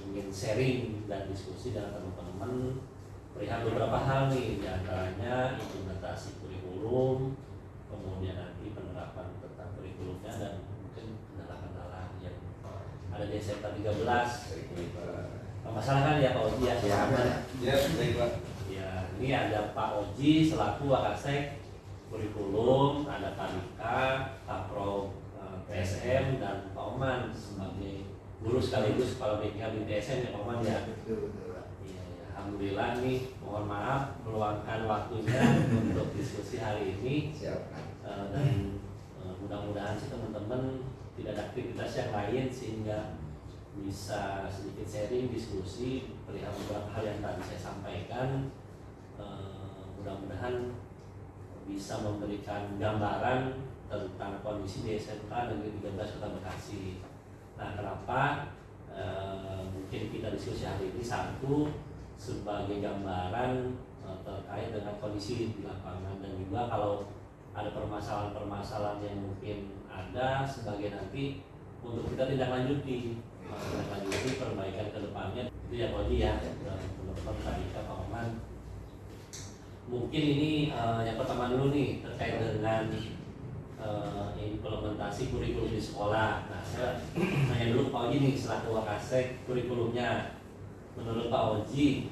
ingin sharing dan diskusi dengan teman-teman perihal beberapa hal nih, diantaranya implementasi kurikulum, kemudian nanti penerapan tentang kurikulumnya, dan mungkin kendala-kendala yang ada di SMK 13. Permasalahan ya Pak Oji ya? Ya, baik Pak. Ya, ini ada Pak Oji selaku Wakasek kurikulum, ada Pak Dika, Kapro PSM, dan Pak Oman sebagai guru sekaligus kepala BK BTSM ya Pak Oman ya. Iya, alhamdulillah nih, mohon maaf meluangkan waktunya untuk diskusi hari ini. Dan mudah-mudahan sih teman-teman tidak ada aktivitas yang lain sehingga bisa sedikit sharing diskusi perihal beberapa hal yang tadi saya sampaikan. Mudah-mudahan bisa memberikan gambaran tentang kondisi di SMK Negeri 13 Kota Bekasi. Nah, kenapa mungkin kita diskusi hari ini? Satu, sebagai gambaran terkait dengan kondisi di lapangan, dan juga kalau ada permasalahan-permasalahan yang mungkin ada sebagai nanti untuk kita tindak lanjuti perbaikan ke depannya. Itu ya Pak Oji ya, teman-teman tadi Pak Oman. Mungkin ini yang pertama dulu nih terkait dengan implementasi kurikulum di sekolah. Nah, saya nanya dulu Pak Oji nih selaku Wakasek kurikulumnya. Menurut Pak Oji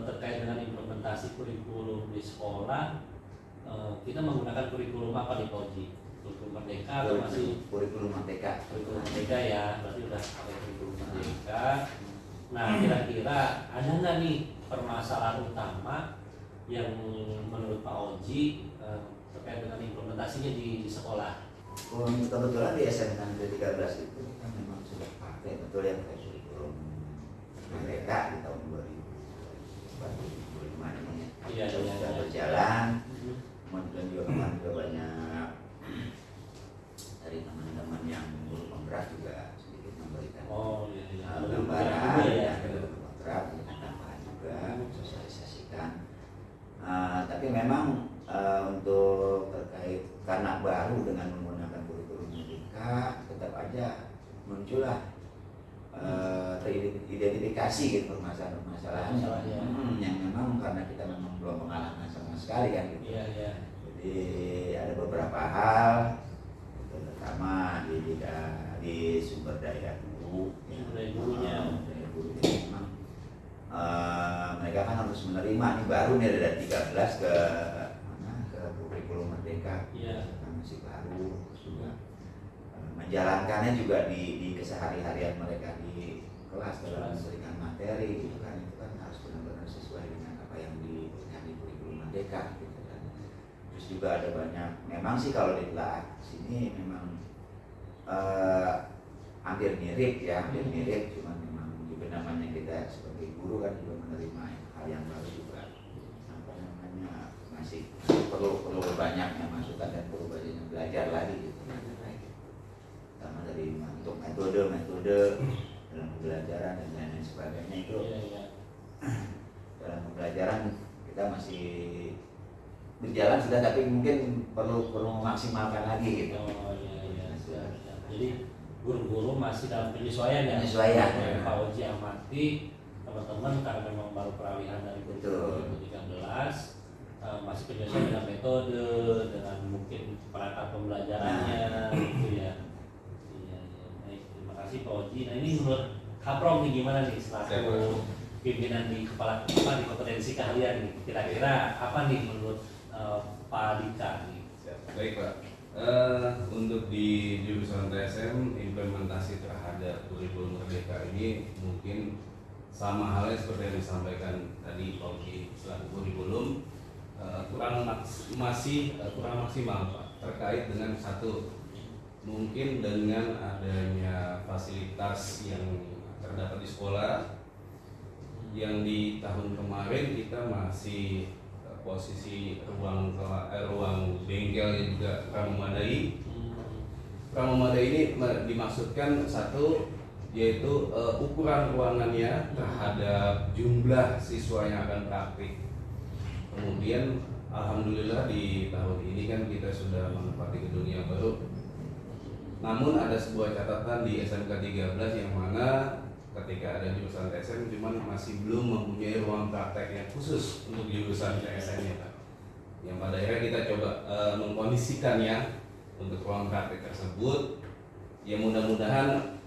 terkait dengan implementasi kurikulum di sekolah, kita menggunakan kurikulum apa di Pak Oji? Kurikulum Merdeka atau masih kurikulum Merdeka? Kurikulum Merdeka ya, berarti udah pakai kurikulum Merdeka. Nah, kira-kira ada nggak nih permasalahan utama yang menurut Pak Oji terkait dengan implementasinya di sekolah? Kebetulan di SMK Negeri 13 itu kan memang sudah pakai betul yang kurikulum Merdeka di tahun 2005 ini. Iya, sudah berjalan. Kemudian juga banyak dari teman-teman yang guru penggerak juga sedikit memberikan gambaran ya, guru penggerak dengan tambahan juga sosialisasikan. Tapi memang untuk terkait karena baru dengan menggunakan kurikulum Merdeka, tetap aja muncullah teridentifikasi gitu permasalahan yang memang karena kita memang belum pengalaman sama sekali kan gitu. Jadi ada beberapa hal, terutama di sumber daya guru, gurunya memang mereka kan harus menerima nih baru nih ada 13 ke kurikulum Merdeka, kan masih baru, terus juga menjalankannya juga di kesehari-harian mereka di kelas dalam memberikan materi gitu kan, itu kan harus benar-benar sesuai dengan apa yang diberikan di kurikulum Merdeka gitu kan. Terus juga ada banyak, memang sih kalau ditelaah sini memang hampir mirip, cuman memang juga namanya kita sebagai guru kan juga menerima hal yang baru juga, apa namanya, masih perlu banyaknya masukan dan perlu banyaknya belajar lagi gitu. Sama dari untuk metode dalam pembelajaran dan lain-lain sebagainya itu. Dalam pembelajaran kita masih berjalan sudah, tapi mungkin perlu memaksimalkan lagi gitu. Jadi guru-guru masih dalam penyesuaian ya. Pak Oji amati teman-teman karena memang baru peralihan dari kurikulum 2013, masih penyesuaian dengan metode, dengan mungkin perangkat pembelajarannya gitu ya. Terima kasih Pak Oji. Nah, ini menurut Kaprom nih gimana nih selaku pimpinan di kepala di kompetensi keahlian nih, kira-kira apa nih menurut Pak Dika nih? Baik Pak. Untuk di jurusan TSM, implementasi terhadap kurikulum Merdeka ini mungkin sama halnya seperti yang disampaikan tadi Pak Oji selaku kurikulum, kurang maksimal Pak, terkait dengan satu, mungkin dengan adanya fasilitas yang terdapat di sekolah yang di tahun kemarin kita masih posisi ruang bengkelnya juga pramemadai. Pramemadai ini dimaksudkan satu, yaitu ukuran ruangannya terhadap jumlah siswa yang akan praktik. Kemudian alhamdulillah di tahun ini kan kita sudah menempati gedung yang baru. Namun ada sebuah catatan di SMK 13 yang mana ketika ada jurusan TSM cuman masih belum mempunyai ruang praktek yang khusus untuk jurusan TSM-nya Pak. Yang pada akhirnya kita coba mengkondisikannya untuk ruang praktek tersebut. Ya mudah-mudahan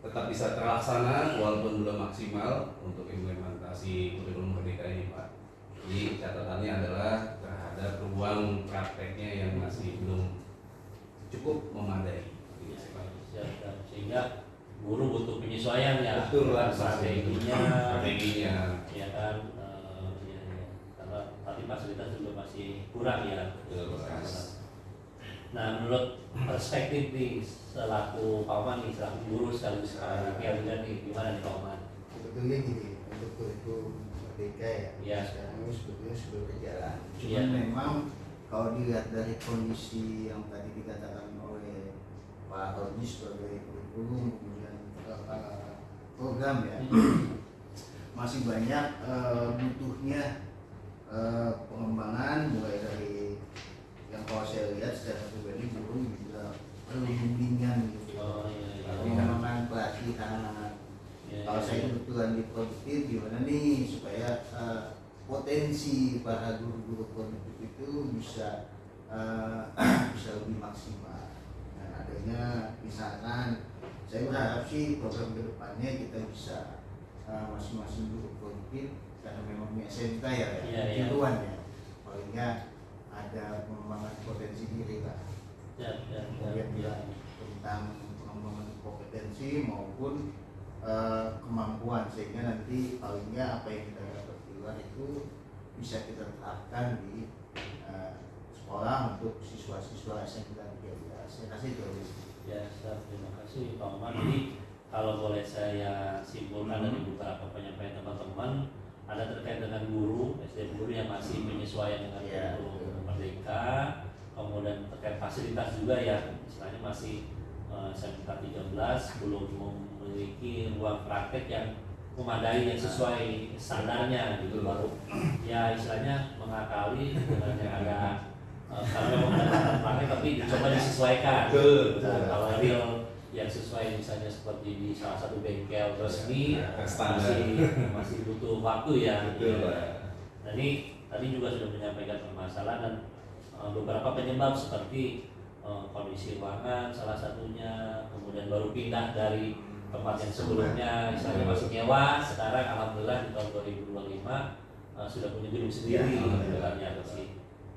tetap bisa terlaksana walaupun belum maksimal untuk implementasi kurikulum merdeka ini Pak. Jadi catatannya adalah terhadap ruang prakteknya yang masih belum cukup memadai. Sehingga guru butuh penyesuaian ya. Betul lah, strateginya, ya kan, ya. Karena tadi fasilitas juga masih kurang ya. Betul, Nah, menurut perspektif nih selaku Pak Oman nih, selaku guru sekaligus PLJ nih, gimana nih Pak Oman? Sebetulnya gini, untuk kurikulum merdeka ya, sekarang ini sebetulnya sudah berjalan. Cuman memang kalau dilihat dari kondisi yang tadi dikatakan oleh Pak Rodi sebagai kurikulum kemudian program ya, masih banyak butuhnya pengembangan, mulai dari yang kalau saya lihat secara pribadi guru juga perlu bimbingan gitu, pengembangan pelatihan. Kalau saya kebetulan di produktif, gimana nih supaya potensi para guru-guru produktif itu bisa lebih maksimal. Dan adanya misalkan, saya berharap sih program kedepannya kita bisa masing-masing guru produktif, karena memang SMK ya, kejuruan ya, paling nggak ada pengembangan potensi diri lah. Kemudian tentang pengembangan kompetensi maupun kemampuan, sehingga nanti paling nggak apa yang kita dapat di luar itu bisa kita terapkan di sekolah untuk siswa-siswa SMK 13. Saya kasih itu. Ya, terima kasih Pak Oman. Jadi kalau boleh saya simpulkan dari beberapa penyampaian teman-teman, ada terkait dengan guru, SD guru yang masih menyesuaikan dengan kurikulum merdeka, kemudian terkait fasilitas juga ya, istilahnya masih SMK 13 belum memiliki ruang praktek yang memadai yang sesuai standarnya gitu, baru ya istilahnya mengakali dengan yang ada karena memang ada praktek tapi dicoba disesuaikan. Kalau real yang sesuai misalnya seperti di salah satu bengkel resmi masih butuh waktu ya. Nah ini tadi juga sudah menyampaikan permasalahan dan beberapa penyebab seperti kondisi ruangan salah satunya, kemudian baru pindah dari tempat yang sebelumnya misalnya masih nyewa, sekarang alhamdulillah di tahun 2025 sudah punya gedung sendiri, ya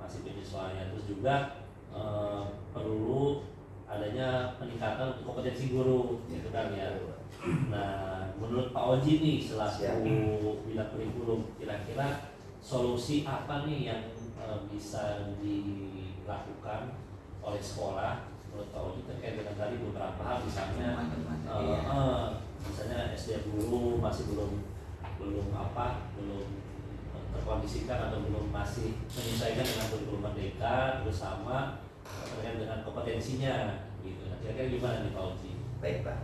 masih penyesuaian. Terus juga perlu adanya peningkatan untuk kompetensi guru gitu kan ya. Nah menurut Pak Oji nih selaku bidang kurikulum, kira-kira solusi apa nih yang bisa dilakukan oleh sekolah menurut Pak Oji terkait dengan tadi beberapa hal, misalnya misalnya SD guru masih belum terkondisikan atau belum masih menyesuaikan dengan kurikulum merdeka, terus sama terkait dengan kompetensinya gitu. Nah, kira-kira gimana nih Pak Oji? Baik Pak,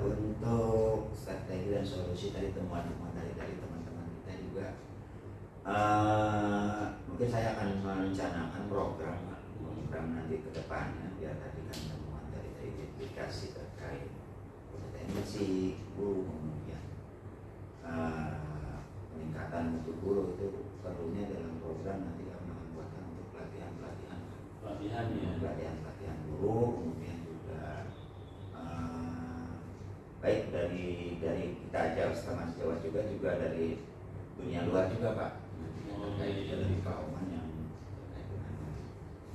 untuk strategi dan solusi tadi temuan-temuan dari teman-teman kita juga, mungkin saya akan merencanakan program nanti ke depannya, biar tadi kan temuan dari identifikasi terkait kompetensi guru, kemudian peningkatan mutu guru itu perlunya dalam program nanti kami akan buatkan untuk pelatihan guru, kemudian juga baik dari kita aja Mas Jawa juga dari dunia luar juga Pak, terkait dari Pak Oman yang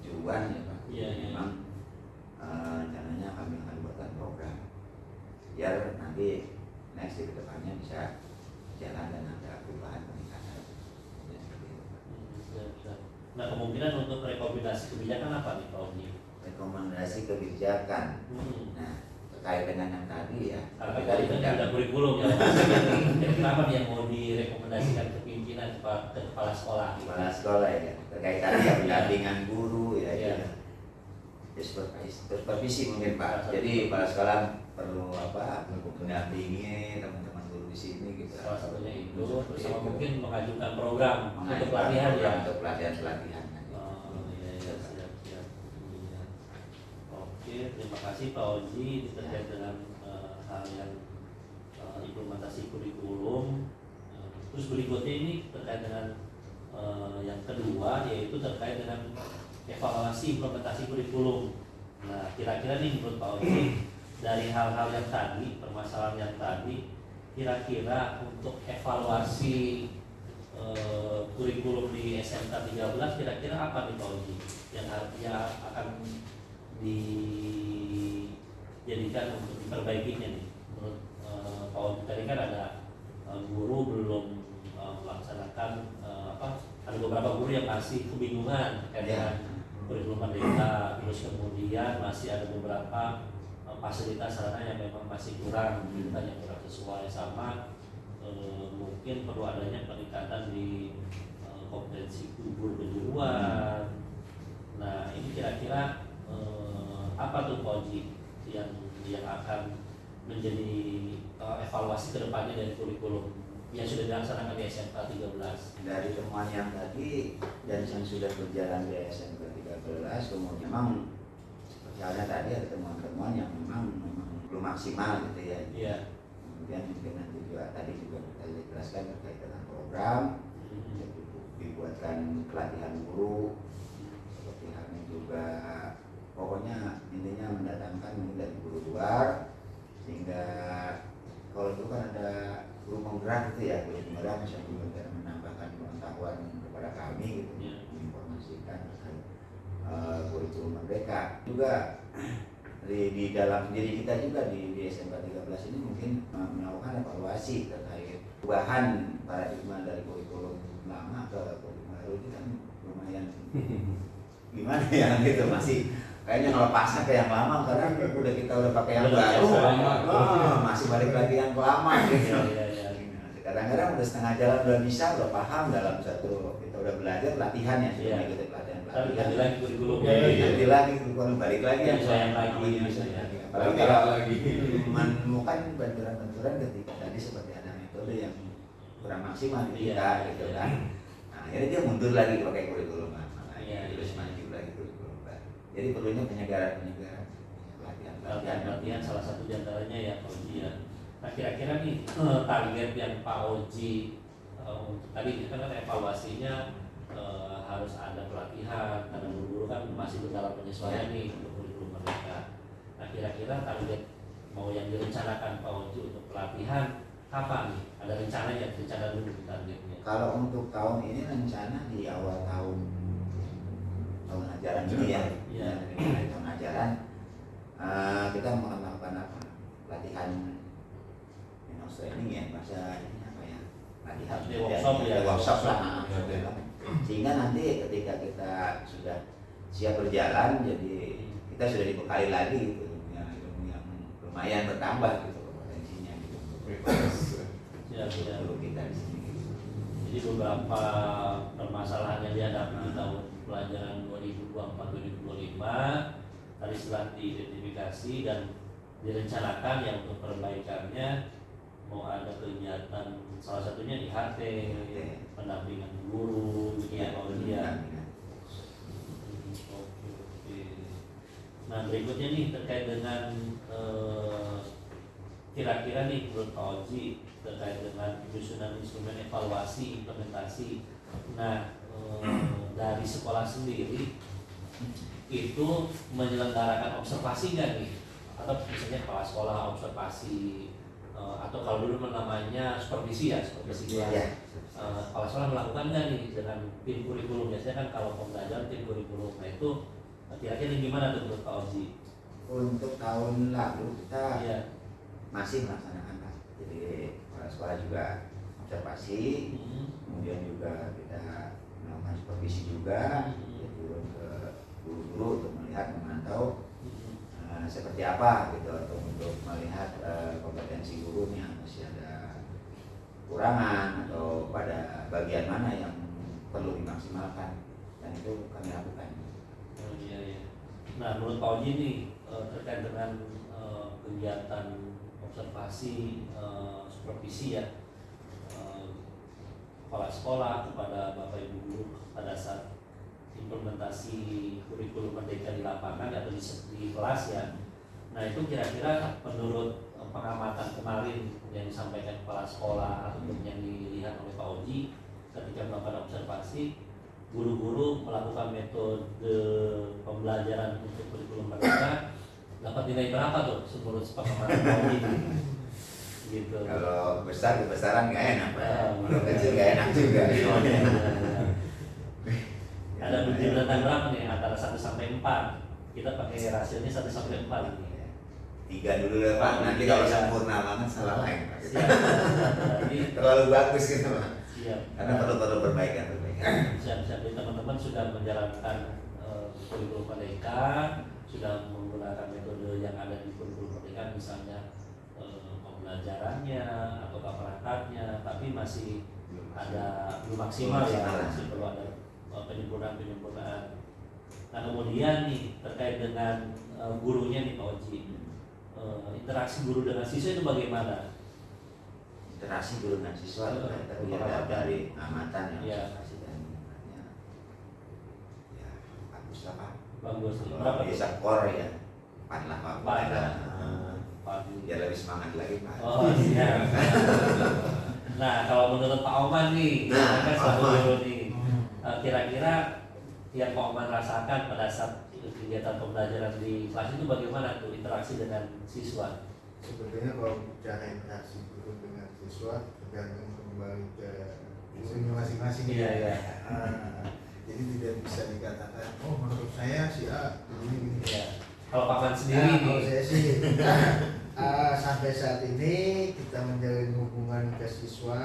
tujuan ya Pak. Memang rencananya kami akan buatkan program biar nanti next di kedepannya bisa jalan dan ada perubahan peningkatan. Nah kemungkinan untuk rekomendasi kebijakan apa nih Pak Oji? Rekomendasi kebijakan. Nah terkait dengan yang tadi ya. Karena tadi kan sudah kurikulum ya. Kenapa yang mau direkomendasikan ke pimpinan ke kepala sekolah? Kepala sekolah ya. Terkait tadi ya pendampingan guru ya. Supervisi mungkin Pak. Jadi kepala sekolah perlu mendampingi teman-teman guru di sini gitu. Salah satunya itu, terus sama mungkin mengajukan program untuk pelatihan ya. Untuk pelatihan. Oh iya siap. Oke, terima kasih kasih Pak Oji terkait dengan hal yang implementasi kurikulum. Terus berikutnya ini terkait dengan yang kedua, yaitu terkait dengan evaluasi implementasi kurikulum. Nah, kira-kira nih menurut Pak Oji, dari hal-hal yang tadi, permasalahan yang tadi, kira-kira untuk evaluasi kurikulum di SMK 13 kira-kira apa nih Pak Oji yang akan dijadikan untuk diperbaikinya nih menurut Pak Oji? Tadi kan ada guru belum melaksanakan ada beberapa guru yang masih kebingungan terkait dengan kurikulum merdeka, terus kemudian masih ada beberapa fasilitas sarana yang memang masih kurang, yang kurang sesuai, sama mungkin perlu adanya peningkatan di kompetensi guru kejuruan. Nah, ini kira-kira apa tuh Pak Oji yang akan menjadi evaluasi kedepannya dari kurikulum yang sudah dilaksanakan di SMK 13? Dari temuan yang tadi dan yang sudah berjalan di SMK 13, kemudian memang seperti halnya tadi ada temuan-temuan yang memang belum maksimal gitu ya. Iya. Kemudian mungkin nanti juga tadi juga kita jelaskan terkait dengan program, jadi dibuatkan pelatihan guru, seperti halnya juga pokoknya intinya mendatangkan mungkin dari guru luar, sehingga kalau itu kan ada guru penggerak gitu ya, guru penggerak bisa juga menambahkan pengetahuan kepada kami gitu, menginformasikan terkait kurikulum merdeka. Juga di dalam diri kita juga di SMK 13 ini mungkin melakukan evaluasi terkait perubahan paradigma dari kurikulum lama ke kurikulum baru. Itu kan lumayan gimana ya gitu, masih kayaknya ngelepasnya ke yang lama karena kita udah pakai yang baru, masih balik lagi yang lama gitu. Kadang-kadang udah setengah jalan udah bisa, udah paham dalam satu, kita udah belajar latihan ya, sudah mengikuti pelatihan. Ganti lagi kurikulumnya, ganti lagi kurikulum, balik lagi yang lagi. Apalagi kalau menemukan benturan-benturan ketika tadi seperti ada metode yang kurang maksimal di kita gitu kan. Nah, akhirnya dia mundur lagi pakai kurikulum lama lagi, terus maju lagi kurikulum baru. Jadi perlunya penyegaran, pelatihan salah satu diantaranya ya Pak Oji ya. Nah, kira-kira nih target yang Pak Oji tadi kita kan evaluasinya harus ada pelatihan karena guru-guru kan masih dalam penyesuaian nih untuk kurikulum merdeka. Nah, kira-kira target mau yang direncanakan Pak Oji untuk pelatihan kapan nih? Ada rencananya, rencana dulu targetnya. Kalau untuk tahun ini rencana di awal tahun ajaran ini ya, tahun ajaran kita mau melakukan apa? Pelatihan training ya, bahasa ini apa ya? Pelatihan workshop lah. Sehingga nanti ketika kita sudah siap berjalan, jadi kita sudah dibekali lagi gitu, yang lumayan bertambah gitu kompetensinya gitu. Dulu kita di sini. Gitu. Jadi beberapa permasalahan yang dihadapi di tahun pelajaran 2024-2025 tadi setelah diidentifikasi dan direncanakan yang untuk perbaikannya mau ada kegiatan salah satunya di HT, pendampingan guru, gitu ya Pak Oji ya. Nah, berikutnya nih terkait dengan kira-kira nih menurut Pak Oji terkait dengan penyusunan instrumen evaluasi implementasi. Nah, dari sekolah sendiri itu menyelenggarakan observasi nggak nih? Atau misalnya kepala sekolah observasi, atau kalau dulu namanya supervisi ya, supervisi kelas. Kepala sekolah melakukan nggak nih dengan tim kurikulum? Biasanya kan kalau pembelajaran tim kurikulum. Nah, itu kira-kira gimana tuh menurut Pak Oji? Untuk tahun lalu kita masih melaksanakan Pak. Jadi kepala sekolah juga observasi, kemudian juga kita melakukan supervisi juga, turun ke guru-guru untuk melihat, memantau seperti apa gitu, atau untuk melihat kompetensi gurunya masih ada kurangan atau pada bagian mana yang perlu dimaksimalkan, dan itu kami lakukan. Nah, menurut Pak Oji nih terkait dengan kegiatan observasi supervisi ya kepala sekolah kepada Bapak Ibu guru pada saat implementasi kurikulum merdeka di lapangan atau di kelas ya. Nah itu kira-kira menurut pengamatan kemarin yang disampaikan kepala sekolah ataupun yang dilihat oleh Pak Oji ketika melakukan observasi, guru-guru melakukan metode pembelajaran untuk kurikulum merdeka dapat nilai berapa tuh menurut pengamatan Pak Oji? Gitu. Kalau besar kebesaran nggak enak, Pak. Kalau kecil nggak enak juga. Ada berdasarkan berapa nih antara 1 sampai 4? Kita pakai rasionya 1 sampai 4 ini. 3 dulu lah, Pak. Nanti kalau sempurna banget salah lagi, Pak. Siap. Jadi, Terlalu bagus gitu, Pak. siap. Karena perlu perbaikan. Siap. Jadi teman-teman sudah menjalankan kurikulum merdeka, sudah menggunakan metode yang ada di kurikulum merdeka, misalnya pembelajarannya atau perangkatnya, tapi masih ada belum maksimal ya, masih perlu ada penyempurnaan. Nah kemudian nih terkait dengan gurunya nih Pak Oji, interaksi guru dengan siswa itu bagaimana? Interaksi guru dengan siswa tapi dari amatan yang ya. kasih dan ya bagus lah, Pak. Bagus. Kalau Berapa bisa skor ya 4 lah, Pak. Biar lebih semangat lagi, Pak. Oh iya. Nah kalau menurut Pak Oman nih, kan satu guru nih, kira-kira yang Pak Oman rasakan pada saat kegiatan pembelajaran di kelas itu bagaimana tuh interaksi dengan siswa? Sebenarnya kalau bicara interaksi guru dengan siswa tergantung kembali ke gurunya masing-masing. Iya. Jadi tidak bisa dikatakan, oh menurut saya si A begini. Iya. Kalau Pak Oman sendiri nih, Kalau saya sih sampai saat ini kita menjalin hubungan ke siswa,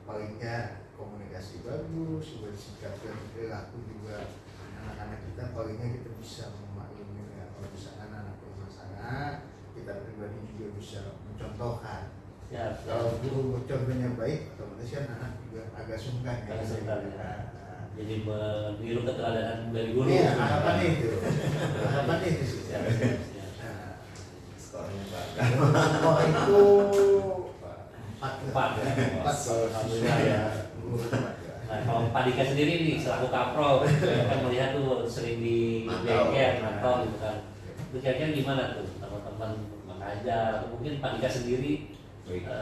palingnya komunikasi bagus, bersikap dan perilaku juga anak-anak kita, palingnya kita bisa memaklumi ya. Kalau misalkan anak bermasalah, kita pribadi juga bisa mencontohkan. ya, Kalau guru contohnya baik, otomatis kan anak juga agak sungkan ya. Agak sungkan, ya. Jadi meniru keteladanan dari guru. Iya, harapannya itu. Harapannya itu sih. Siap. Skornya, Pak. Oh itu 4 Empat, ya. 4 kalau Alhamdulillah ya. Nah kalau Pak Dika sendiri nih selaku kaprol, kan melihat tuh sering di bengkel, mantau gitu kan. Itu kira-kira gimana tuh teman-teman mengajar atau mungkin Pak Dika sendiri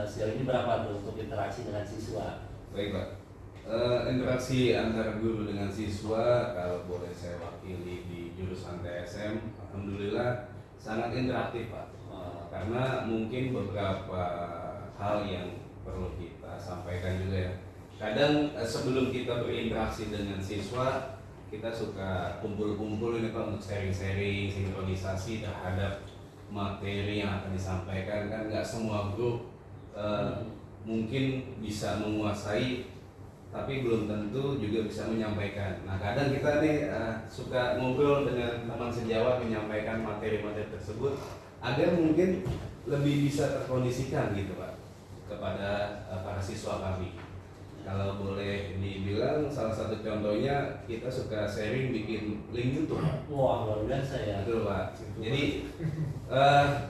sejauh ini berapa tuh untuk interaksi dengan siswa? Baik, Pak. Interaksi antara guru dengan siswa kalau boleh saya wakili di jurusan TSM, alhamdulillah sangat interaktif, Pak. Karena mungkin beberapa hal yang perlu kita sampaikan juga ya. Kadang sebelum kita berinteraksi dengan siswa, kita suka kumpul-kumpul ini Pak untuk sharing-sharing, sinkronisasi terhadap materi yang akan disampaikan. Kan nggak semua grup mungkin bisa menguasai, tapi belum tentu juga bisa menyampaikan. Nah kadang kita nih suka ngobrol dengan teman sejawat menyampaikan materi-materi tersebut agar mungkin lebih bisa terkondisikan gitu Pak kepada para siswa kami. Kalau boleh dibilang salah satu contohnya kita suka sharing bikin link YouTube. Wah luar biasa ya. Betul Pak. Jadi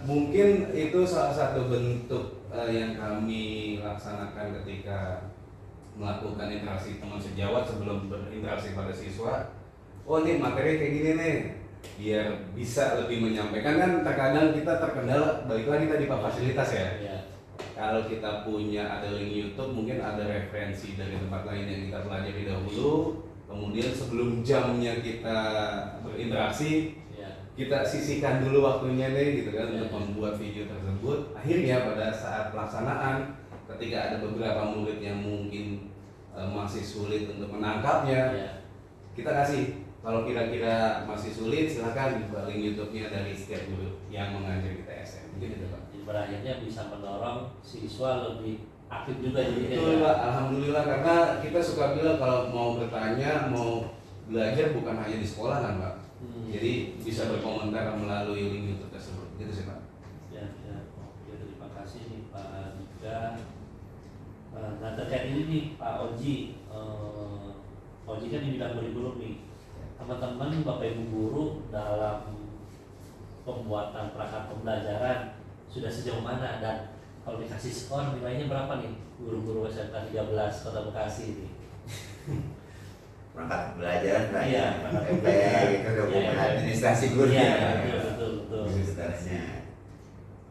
mungkin itu salah satu bentuk yang kami laksanakan ketika melakukan interaksi teman sejawat sebelum berinteraksi pada siswa. Oh ini materi kayak gini nih, biar bisa lebih menyampaikan. Kan terkadang kita terkendala, balik lagi tadi Pak fasilitas ya. Iya. Kalau kita punya ada link YouTube, mungkin ada referensi dari tempat lain yang kita pelajari dahulu. Kemudian sebelum jamnya kita berinteraksi, kita sisihkan dulu waktunya nih gitu kan untuk membuat video tersebut. Akhirnya pada saat pelaksanaan, ketika ada beberapa murid yang mungkin masih sulit untuk menangkapnya, kita kasih. Kalau kira-kira masih sulit, silakan buka link YouTube-nya dari setiap guru yang mengajar di TSM. Mungkin itu Pak. Berakhirnya bisa mendorong siswa lebih aktif juga jadinya. Betul Pak, alhamdulillah karena kita suka bilang kalau mau bertanya, mau belajar bukan hanya di sekolah kan Pak. Jadi bisa berkomentar melalui link YouTube tersebut. Gitu sih Pak. Ya, terima kasih nih Pak Dika. Nah terkait ini nih Pak Oji, Pak Oji kan di bidang kurikulum nih. Teman-teman Bapak Ibu guru dalam pembuatan perangkat pembelajaran sudah sejauh mana dan kalau dikasih skor nilainya berapa nih guru-guru SMK 13 Kota Bekasi ini? Perangkat pembelajaran Pak. Iya, MP gitu dokumen administrasi guru. Iya, betul. Sebenarnya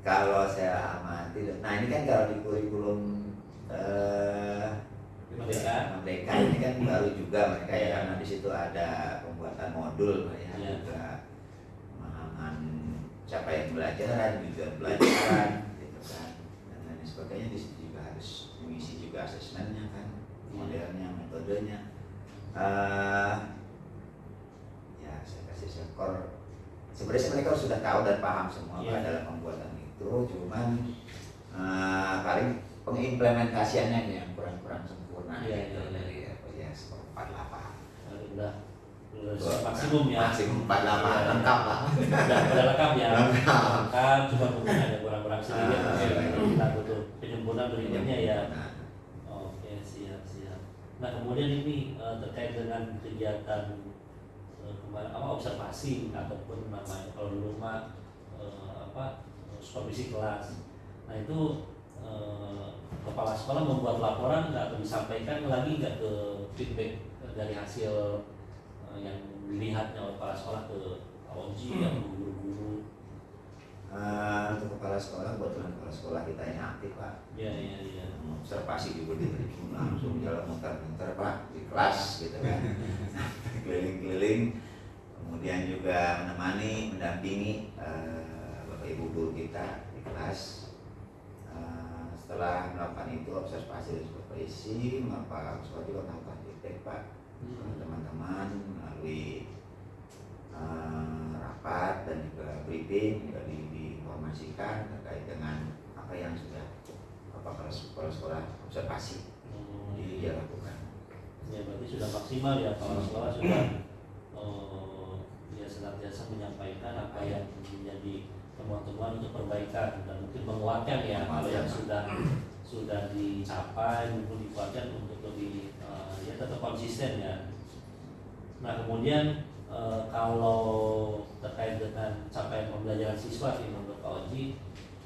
Kalau saya amati, nah ini kan kalau di kurikulum Merdeka ini kan baru juga mereka ya, karena di situ ada pembuatan modul Pak, ya, juga pemahaman capaian pembelajaran, tujuan pelajaran, gitu kan, dan lain sebagainya. Di situ juga harus mengisi juga asesmennya kan, modelnya, metodenya. Ya saya kasih skor. Sebenarnya mereka sudah tahu dan paham semua Pak dalam pembuatan itu, cuman paling pengimplementasiannya yang kurang sempurna gitu dari ya skor 48. Udah maksimum ya. Maksimum 48 lengkap lah. Udah lengkap ya. Lengkap, cuma mungkin ada kurang-kurang sedikit kita butuh penyempurnaan berikutnya ya. Oke, siap. Nah, kemudian ini terkait dengan kegiatan observasi ataupun namanya kalau dulu mah supervisi kelas. Nah, itu kepala sekolah membuat laporan nggak atau disampaikan lagi nggak ke feedback dari hasil yang dilihatnya oleh kepala sekolah ke OJ atau guru-guru? Untuk kepala sekolah, kebetulan kepala sekolah kita yang aktif Pak. Iya. Observasi juga diberi langsung jalan muter-muter Pak di kelas gitu kan. Keliling-keliling, kemudian juga mendampingi Bapak Ibu guru kita di kelas. Setelah melakukan itu observasi dan supervisi, maka sekolah juga melakukan feedback Pak teman-teman melalui rapat dan juga briefing, juga diinformasikan terkait dengan apa yang sudah kepala sekolah observasi dia lakukan. Ya, berarti sudah maksimal ya kepala sekolah sudah ya senantiasa menyampaikan apa yang menjadi temuan-temuan untuk perbaikan dan mungkin menguatkan ya kalau yang sudah dicapai maupun dikuatkan untuk lebih ya tetap konsisten ya. Nah, kemudian kalau terkait dengan capaian pembelajaran siswa sih menurut Pak Oji,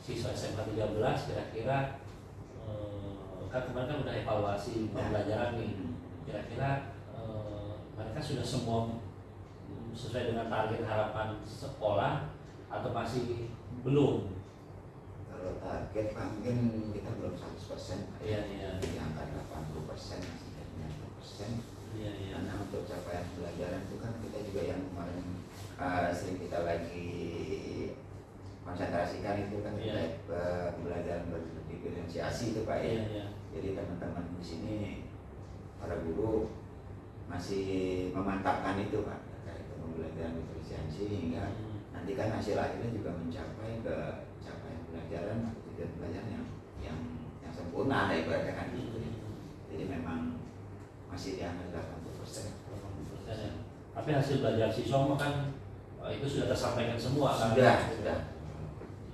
siswa SMK 13 kira-kira kan kemarin kan udah evaluasi pembelajaran nih, kira-kira mereka sudah semua sesuai dengan target harapan sekolah atau masih belum? Kalau target Pak mungkin kita belum 100%. Iya. Di angka 80%, masih 90%. Iya. Karena untuk capaian pembelajaran itu kan kita juga yang kemarin sering kita lagi konsentrasikan itu kan terkait pembelajaran berdiferensiasi itu Pak ya. Iya. Jadi teman-teman di sini para guru masih memantapkan itu Pak terkait pembelajaran diferensiasi hingga nanti kan hasil akhirnya juga mencapai ke capaian pelajaran atau tujuan pelajaran yang sempurna ibaratnya kan gitu. Jadi memang masih di angka 80%. Ya. Tapi hasil belajar siswa kan itu sudah tersampaikan semua kan? Sudah.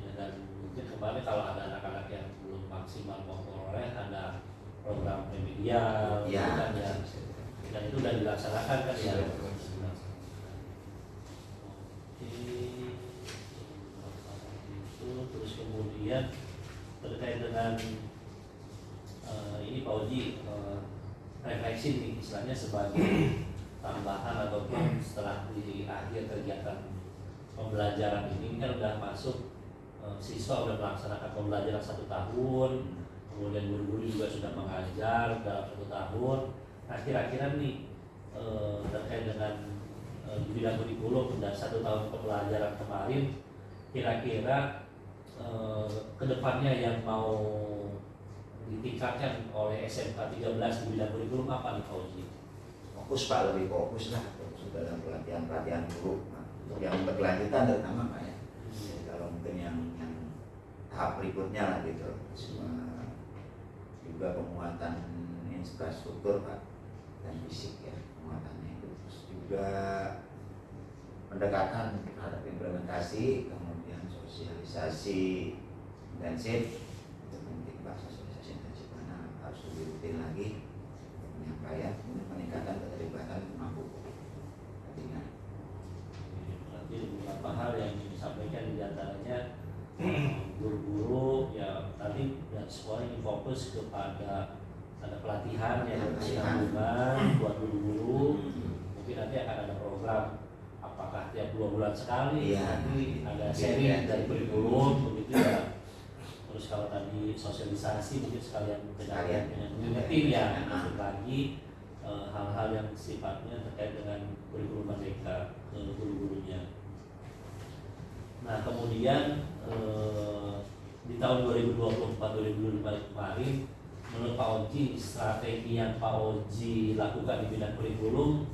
Ya, dan mungkin kemarin kalau ada anak-anak yang belum maksimal memperoleh ada program remedial kan ya. Dan itu sudah dilaksanakan kan ya. Terus kemudian terkait dengan ini Pak Oji refleksi nih istilahnya sebagai tambahan ataupun setelah di akhir kegiatan pembelajaran ini kan udah masuk siswa udah melaksanakan pembelajaran 1 tahun, kemudian guru-guru juga sudah mengajar dalam 1 tahun. Nah, kira-kira nih terkait dengan di bidang kurikulum dan 1 tahun pembelajaran kemarin, kira-kira kedepannya yang mau ditingkatkan oleh SMK 13 di bidang kurikulum apa nih Pak Oji? Fokus Pak, lebih fokus dalam pelatihan guru untuk yang berkelanjutan terutama Pak ya. Jadi kalau mungkin yang tahap berikutnya lah gitu, semua juga penguatan infrastruktur Pak dan fisik ya, penguatannya itu, terus juga pendekatan terhadap implementasi, kemudian sosialisasi intensif untuk mungkin Pak sosialisasi intensif mana harus lebih rutin lagi untuk penyampaian, kemudian peningkatan keterlibatan mampu pendidikan. Berarti beberapa hal yang disampaikan di antaranya guru-guru ya tadi dan sekolah ini fokus kepada ada pelatihan yang berkesinambungan buat guru-guru. Mungkin nanti akan ada program apakah tiap 2 bulan sekali nanti ada seri dari kurikulum begitu ya. terus kalau tadi sosialisasi mungkin sekalian Sekalian. dengan tim ya, masuk lagi hal-hal yang sifatnya terkait dengan kurikulum merdeka ke guru-gurunya. Nah kemudian di tahun 2024-2025 kemarin, menurut Pak Oji, strategi yang Pak Oji lakukan di bidang kurikulum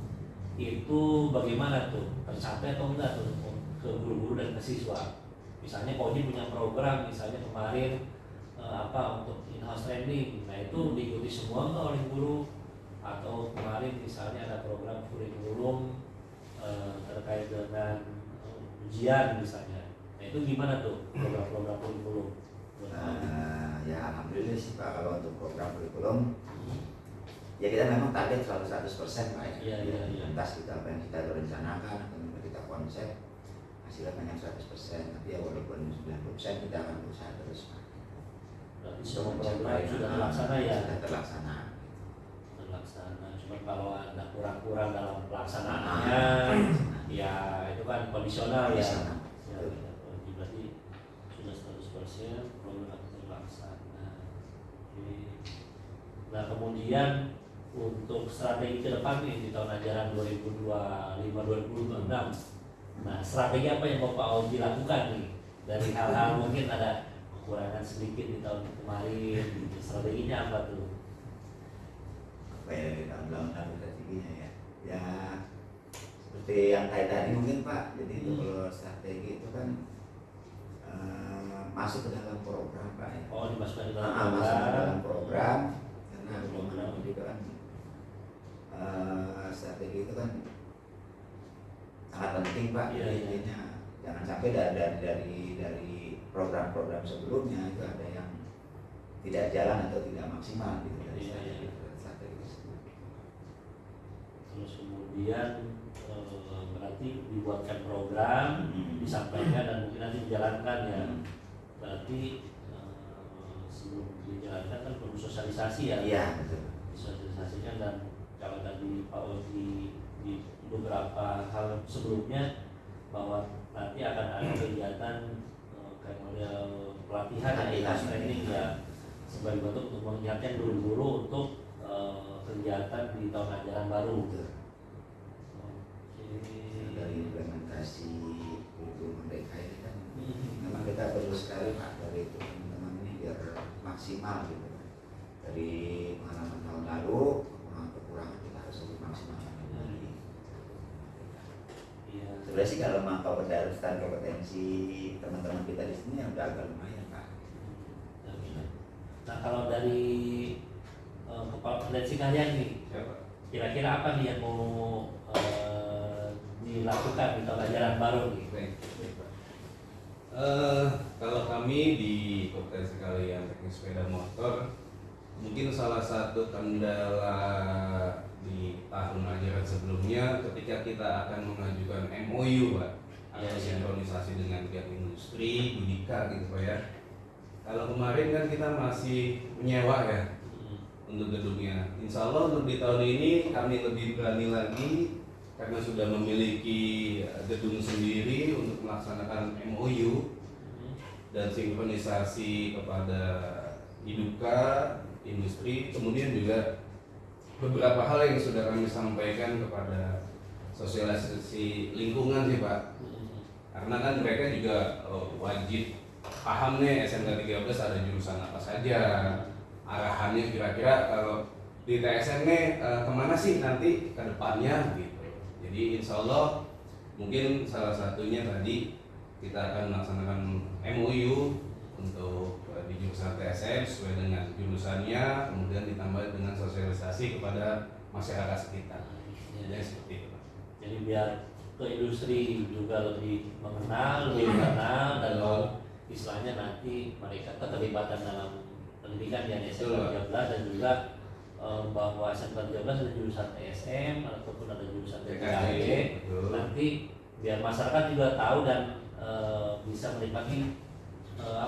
itu bagaimana tuh, tercapai atau enggak tuh ke guru-guru dan ke siswa? Misalnya Pak Oji punya program, misalnya kemarin untuk in-house training, nah itu diikuti semua enggak oleh guru? Atau kemarin misalnya ada program kurikulum terkait dengan ujian misalnya, nah itu gimana tuh program-program kurikulum? Ya alhamdulillah sih Pak, kalau untuk program kurikulum ya kita memang target selalu 100% Pak ya. Iya. Entah kita apa yang kita rencanakan atau kita konsep hasilnya banyak 100%, tapi ya walaupun 90% kita akan berusaha terus Pak. Berarti semua program sudah terlaksana ya? Sudah terlaksana. Cuma kalau ada kurang-kurang dalam pelaksanaannya, ya itu kan kondisional ya. Ya, berarti sudah 100% program terlaksana. Oke. Nah kemudian untuk strategi ke depan nih di tahun ajaran 2025-2026, nah strategi apa yang Bapak Oji lakukan nih dari hal-hal mungkin ada kekurangan sedikit di tahun kemarin, gitu. Strateginya apa tuh? Apa ya dari tahun lalu strateginya ya? Ya seperti yang kayak tadi mungkin Pak. Jadi itu kalau strategi itu kan masuk ke dalam program Pak ya. Oh dimasukkan ke dalam Masuk ke dalam program karena Program. itu kan strategi itu kan sangat penting Pak. Iya, Jadi iya. intinya jangan sampai dari program-program sebelumnya itu ada yang tidak jalan atau tidak maksimal gitu dari Iya, strategi tersebut. Terus kemudian berarti dibuatkan program, disampaikan dan mungkin nanti dijalankan ya. Berarti sebelum dijalankan kan perlu sosialisasi ya. Iya betul. Disosialisasikan, dan kalau tadi Pak Oji di beberapa hal sebelumnya bahwa nanti akan ada kegiatan kayak model pelatihan ya, training ya, sebagai bentuk untuk mengingatkan guru-guru untuk kegiatan di tahun ajaran baru. Betul. Oke. Dari implementasi kurikulum mereka ini kan memang kita perlu sekali Pak dari teman-teman ini biar maksimal gitu. Dari pengalaman tahun lalu, kekurangan kita harus lebih maksimal lagi. Iya. Sebenarnya sih kalau mangkau kedarusan kompetensi teman-teman kita di sini udah agak lumayan Pak. Nah kalau dari kepala kompetensi kalian nih, Siapa? kira-kira apa nih yang mau dilakukan di tahun ajaran baru nih? Baik, Pak. Kalau kami di kompetensi kalian teknik sepeda motor, mungkin salah satu kendala di tahun ajaran sebelumnya ketika kita akan mengajukan MOU Pak, atau Iya. sinkronisasi dengan pihak industri, Budika gitu Pak ya. Kalau kemarin kan kita masih menyewa ya untuk gedungnya. Insya Allah untuk di tahun ini kami lebih berani lagi karena sudah memiliki gedung sendiri untuk melaksanakan MOU dan sinkronisasi kepada Iduka, industri, kemudian juga beberapa hal yang sudah kami sampaikan kepada sosialisasi lingkungan sih Pak. Karena kan mereka juga wajib paham nih SMK 13 ada jurusan apa saja, arahannya kira-kira kalau di TSM nih kemana sih nanti ke depannya gitu. Jadi insya Allah mungkin salah satunya tadi kita akan melaksanakan MOU untuk di jurusan TSM sesuai dengan jurusannya, kemudian ditambah dengan sosialisasi kepada masyarakat sekitar. Jadi seperti itu. Jadi biar ke industri juga lebih mengenal, lebih dikenal, dan istilahnya nanti mereka keterlibatan dalam pendidikan di SMK 13, dan juga bahwa SMK 13 ada jurusan TSM ataupun ada jurusan TKJ. Nanti biar masyarakat juga tahu dan bisa menikmati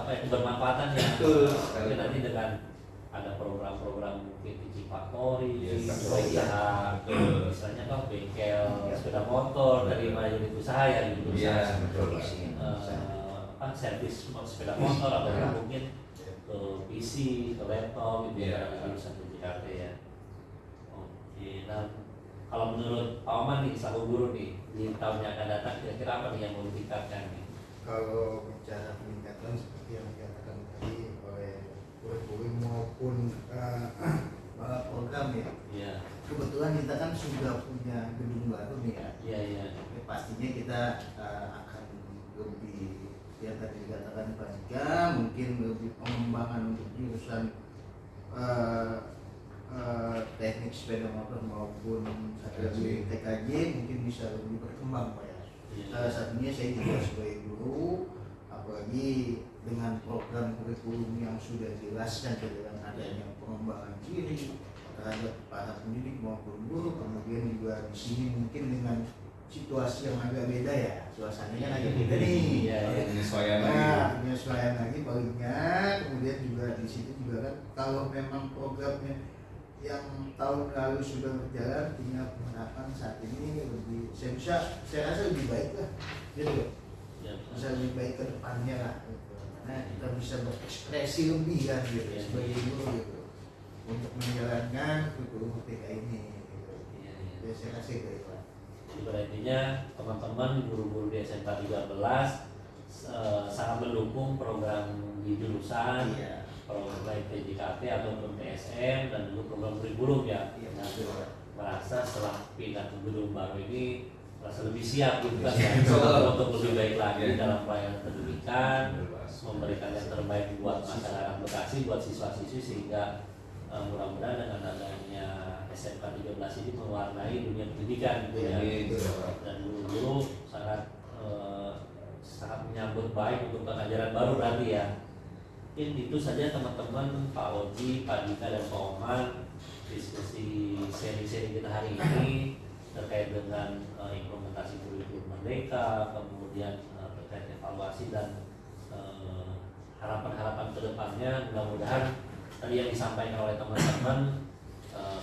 kebermanfaatan ya. Mungkin nanti dengan ada program-program mungkin di Factory, usaha, misalnya kan bengkel sepeda motor dari unit usaha ya, unit usaha produksi servis sepeda motor, atau mungkin ke PC, ke laptop gitu Iya. ya, jurusan PJKT ya. Oke, nah kalau menurut Pak Oman nih, selaku guru nih, di tahun yang akan datang kira-kira apa nih yang mau ditingkatkan nih? Kalau bicara peningkatan seperti yang dikatakan tadi oleh kurikulum maupun program ya, Iya, kebetulan kita kan sudah punya gedung baru nih ya. iya, iya. Ya, pastinya kita akan lebih yang tadi dikatakan Pak Jika, mungkin lebih pengembangan untuk jurusan teknik sepeda motor maupun TKJ. TKJ mungkin bisa lebih berkembang Pak ya. Iya. Salah satunya saya juga sebagai guru, apalagi dengan program kurikulum yang sudah jelas dan dengan adanya pengembangan diri terhadap para pendidik maupun guru, kemudian juga di sini mungkin dengan situasi yang agak beda ya, suasananya kan agak beda nih. Iya, iya. Penyesuaian Nah, lagi. penyesuaian lagi palingnya, kemudian juga di situ juga kan kalau memang programnya yang tahun lalu sudah berjalan, tinggal penerapan saat ini lebih, saya rasa lebih baik lah, gitu, Ya, bisa lebih baik ke depannya lah, gitu. Karena kita bisa berekspresi lebih kan, gitu, Iya. sebagai guru gitu, untuk menjalankan kurikulum TK ini, gitu. iya, iya. Jadi saya rasa itu Pak. Jadi pada intinya teman-teman guru-guru di SMK 13 sangat mendukung program di jurusan, Iya. program baik PJKT ataupun PSM dan juga program kurikulum ya. Iya, Nah, betul. merasa setelah pindah ke gedung baru ini merasa lebih siap gitu kan ya, Betul. untuk lebih baik lagi Iya. dalam pelayanan pendidikan, Bebas. memberikan yang terbaik buat masyarakat Bekasi, buat siswa-siswi, sehingga mudah-mudahan dengan adanya SMK 13 ini mewarnai dunia pendidikan gitu ya. Amin. Dan guru-guru sangat sangat menyambut baik untuk pengajaran baru berarti ya. Mungkin itu saja teman-teman, Pak Oji, Pak Dika, dan Pak Oman, diskusi seri-seri kita hari ini terkait dengan implementasi kurikulum Merdeka, kemudian terkait evaluasi dan harapan-harapan kedepannya. Mudah-mudahan tadi yang disampaikan oleh teman-teman,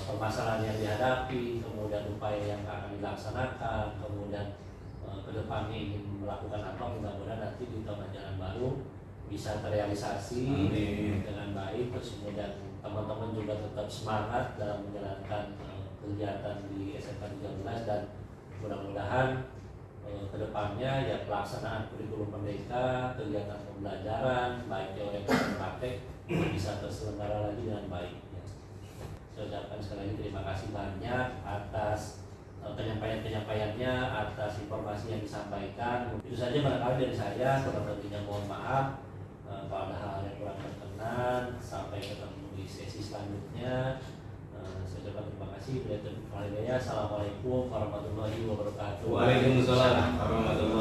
permasalahan yang dihadapi, kemudian upaya yang akan dilaksanakan, kemudian kedepannya ingin melakukan apa, mudah-mudahan nanti di tahun ajaran baru bisa terrealisasi. Amin. Dengan baik. Terus kemudian teman-teman juga tetap semangat dalam menjalankan kegiatan di SMK 13 dan mudah-mudahan kedepannya ya pelaksanaan kurikulum Merdeka, kegiatan pembelajaran baik teori maupun praktek bisa terselenggara lagi dengan baik ya. Saya ucapkan sekali lagi terima kasih banyak atas penyampaian-penyampaiannya, atas informasi yang disampaikan. Itu saja barangkali dari saya, kurang lebihnya mohon maaf kalau ada hal yang kurang berkenan. Sampai ketemu di sesi selanjutnya. Saya ucapkan terima kasih. Assalamualaikum warahmatullahi wabarakatuh. Waalaikumsalam warahmatullahi